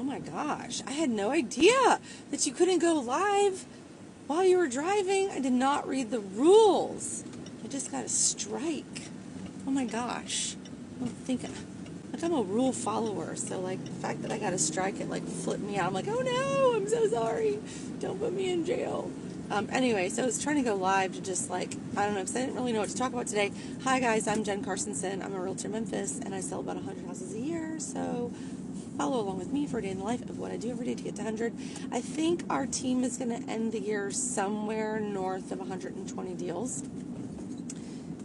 Oh my gosh, I had no idea that you couldn't go live while you were driving. I did not read the rules. I just got a strike. Oh my gosh. I'm thinking, like, I'm a rule follower, so like the fact that I got a strike, it like flipped me out. I'm like, oh no, I'm so sorry. Don't put me in jail. Anyway, so I was trying to go live to just like, I don't know, because I didn't really know what to talk about today. Hi guys, I'm Jen Carstensen. I'm a realtor in Memphis, and I sell about 100 houses a year, so follow along with me for a day in the life of what I do every day to get to 100. I think our team is going to end the year somewhere north of 120 deals.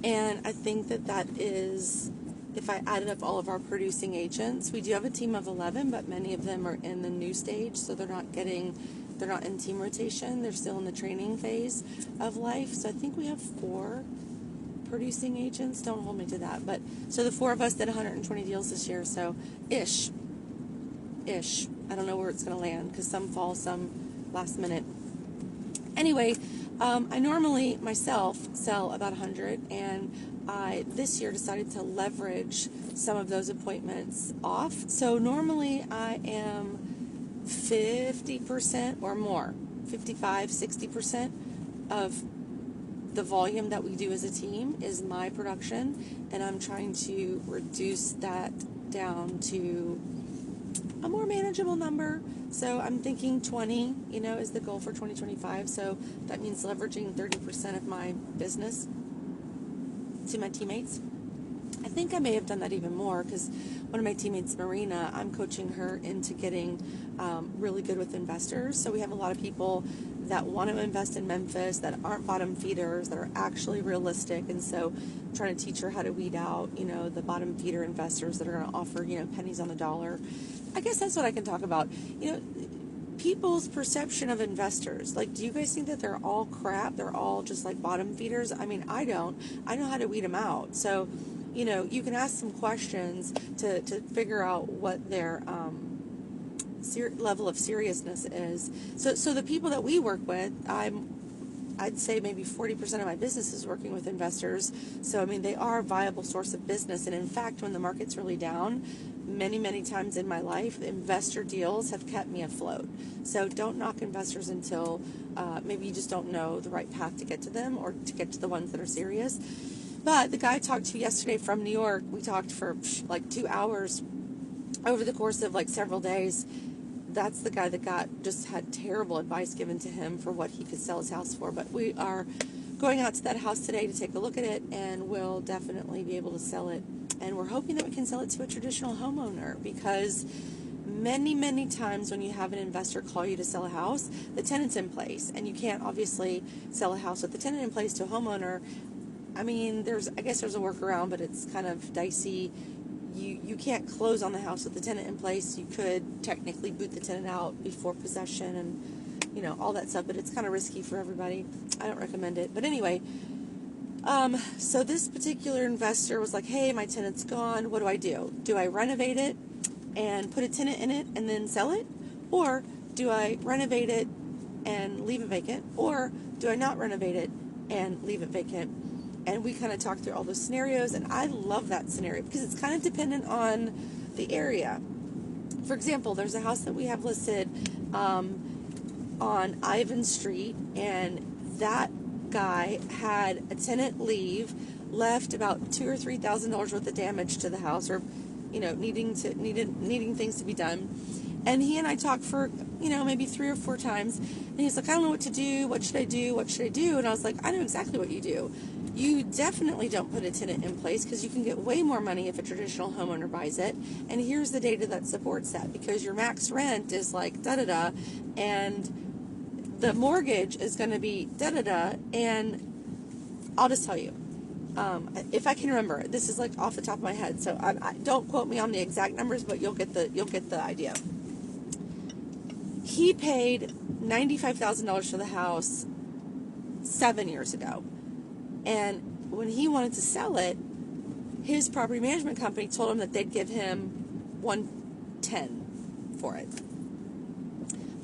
And I think that is, if I added up all of our producing agents, we do have a team of 11, but many of them are in the new stage, so they're not in team rotation. They're still in the training phase of life. So I think we have 4 producing agents. Don't hold me to that. But so the 4 of us did 120 deals this year. So ish. I don't know where it's going to land because some fall, some last minute. Anyway, I normally myself sell about 100, and I this year decided to leverage some of those appointments off. So normally I am 50% or more, 55, 60% of the volume that we do as a team is my production, and I'm trying to reduce that down to a more manageable number. So I'm thinking 20, is the goal for 2025. So that means leveraging 30% of my business to my teammates. I think I may have done that even more because one of my teammates, Marina, I'm coaching her into getting really good with investors. So we have a lot of people that want to invest in Memphis that aren't bottom feeders, that are actually realistic. And so I'm trying to teach her how to weed out, the bottom feeder investors that are going to offer, pennies on the dollar. I guess that's what I can talk about. People's perception of investors. Like, do you guys think that they're all crap? They're all just like bottom feeders? I mean, I don't. I know how to weed them out. So, you can ask some questions to figure out what their level of seriousness is. So the people that we work with, I'd say maybe 40% of my business is working with investors. So, I mean, they are a viable source of business. And in fact, when the market's really down, many, many times in my life, investor deals have kept me afloat. So don't knock investors until maybe you just don't know the right path to get to them or to get to the ones that are serious. But the guy I talked to yesterday from New York, we talked for like 2 hours over the course of like several days. That's the guy that just had terrible advice given to him for what he could sell his house for. But we are going out to that house today to take a look at it, and we'll definitely be able to sell it. And we're hoping that we can sell it to a traditional homeowner, because many, many times when you have an investor call you to sell a house, the tenant's in place, and you can't obviously sell a house with the tenant in place to a homeowner. I mean, I guess there's a workaround, but it's kind of dicey. You can't close on the house with the tenant in place. You could technically boot the tenant out before possession and, all that stuff, but it's kind of risky for everybody. I don't recommend it. But anyway, so this particular investor was like, hey, my tenant's gone. What do I do? Do I renovate it and put a tenant in it and then sell it? Or do I renovate it and leave it vacant? Or do I not renovate it and leave it vacant? And we kind of talked through all those scenarios, and I love that scenario because it's kind of dependent on the area. For example, there's a house that we have listed on Ivan Street, and that guy had a tenant leave, left about $2,000 or $3,000 worth of damage to the house, or needing things to be done. And he and I talked for maybe 3 or 4 times, and he's like, I don't know what to do. What should I do? What should I do? And I was like, I know exactly what you do. You definitely don't put a tenant in place, because you can get way more money if a traditional homeowner buys it. And here's the data that supports that, because your max rent is like da-da-da, and the mortgage is going to be da-da-da. And I'll just tell you, if I can remember, this is like off the top of my head, so I don't quote me on the exact numbers, but you'll get the idea. He paid $95,000 for the house 7 years ago. And when he wanted to sell it, his property management company told him that they'd give him $110 for it.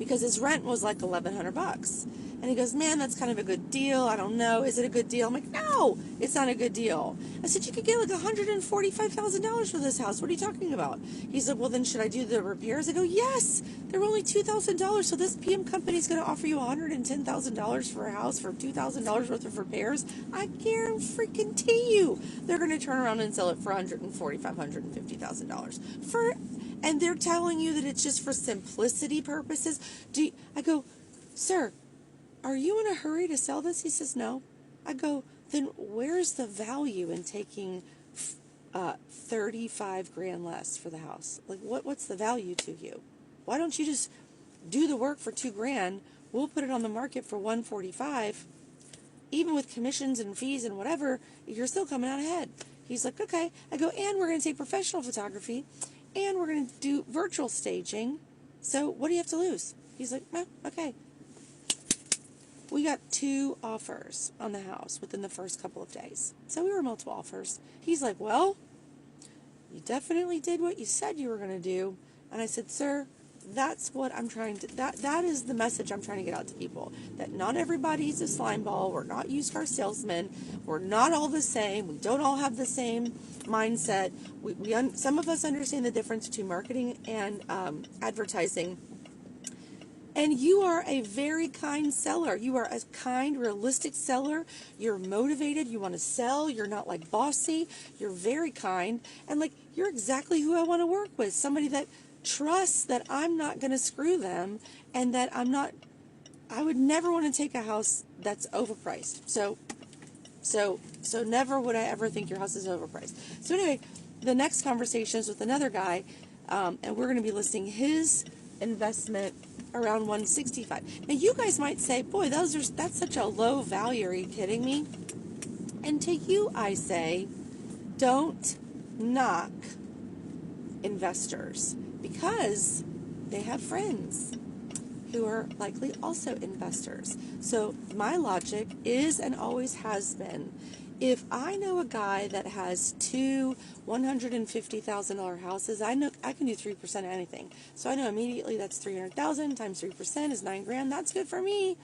because his rent was like $1,100. And he goes, man, that's kind of a good deal. I don't know. Is it a good deal? I'm like, no, it's not a good deal. I said, you could get like $145,000 for this house. What are you talking about? He said, well, then should I do the repairs? I go, yes, they're only $2,000. So this PM company is going to offer you $110,000 for a house for $2,000 worth of repairs. I guarantee you they're going to turn around and sell it for $145,000, $150,000 and they're telling you that it's just for simplicity purposes. I go, sir, are you in a hurry to sell this? He says, no. I go, then where's the value in taking $35,000 less for the house? Like, what's the value to you? Why don't you just do the work for $2,000? We'll put it on the market for $145,000. Even with commissions and fees and whatever, you're still coming out ahead. He's like, okay. I go, and we're going to take professional photography, and we're going to do virtual staging. So what do you have to lose? He's like, well, okay. We got 2 offers on the house within the first couple of days. So we were multiple offers. He's like, well, you definitely did what you said you were going to do. And I said, sir, that's what I'm trying to, that is the message I'm trying to get out to people. That not everybody's a slime ball. We're not used car salesmen. We're not all the same. We don't all have the same mindset. Some of us understand the difference between marketing and advertising. And you are a very kind seller. You are a kind, realistic seller. You're motivated. You want to sell. You're not like bossy. You're very kind. And like, you're exactly who I want to work with. Somebody that trusts that I'm not going to screw them and that I would never want to take a house that's overpriced. So never would I ever think your house is overpriced. So anyway, the next conversation is with another guy, and we're going to be listing his investment around 165. Now you guys might say, boy, that's such a low value. Are you kidding me? And to you, I say, don't knock investors because they have friends who are likely also investors. So my logic is and always has been, if I know a guy that has 2 $150,000 houses, I know I can do 3% of anything. So I know immediately that's 300,000 times 3% is $9,000. That's good for me.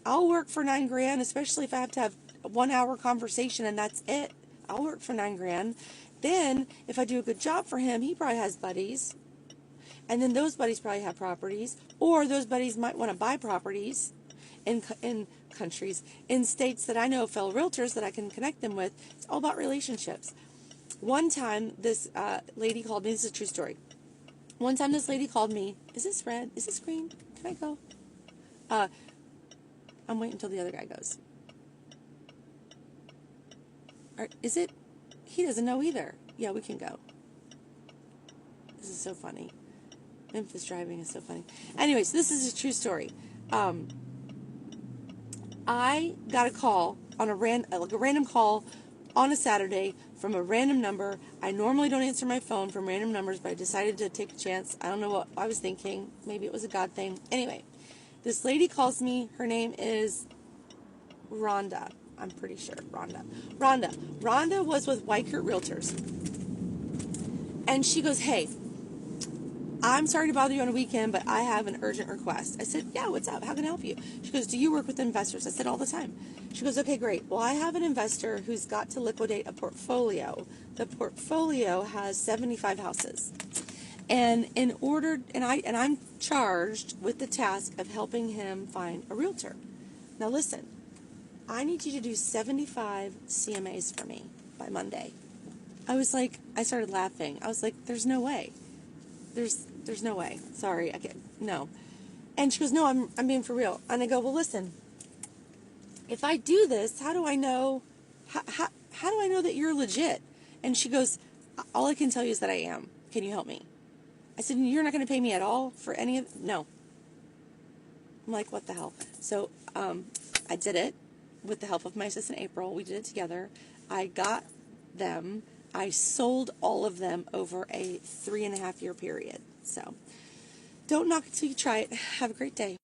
I'll work for $9,000, especially if I have to have a 1-hour conversation and that's it. I'll work for $9,000. Then if I do a good job for him, he probably has buddies. And then those buddies probably have properties, or those buddies might want to buy properties in countries, in states that I know fellow realtors that I can connect them with. It's all about relationships. One time, this lady called me. This is a true story. One time, this lady called me. Is this red? Is this green? Can I go? I'm waiting until the other guy goes. Or is it? He doesn't know either. Yeah, we can go. This is so funny. Memphis driving is so funny. Anyways, this is a true story. I got a call on a random call on a Saturday from a random number. I normally don't answer my phone from random numbers, but I decided to take a chance. I don't know what I was thinking. Maybe it was a God thing. Anyway, this lady calls me. Her name is Rhonda. I'm pretty sure. Rhonda was with Weichert Realtors. And she goes, hey, I'm sorry to bother you on a weekend, but I have an urgent request. I said, yeah, what's up? How can I help you? She goes, do you work with investors? I said, all the time. She goes, okay, great. Well, I have an investor who's got to liquidate a portfolio. The portfolio has 75 houses. And I'm charged with the task of helping him find a realtor. Now listen, I need you to do 75 CMAs for me by Monday. I started laughing. I was like, there's no way. There's no way. Sorry, no. And she goes, no, I'm being for real. And I go, well, listen, if I do this, how do I know, how do I know that you're legit? And she goes, all I can tell you is that I am. Can you help me? I said, you're not going to pay me at all for any of, no. I'm like, what the hell? So, I did it with the help of my assistant, April. We did it together. I got them. I sold all of them over a 3.5-year period. So don't knock it till you try it. Have a great day.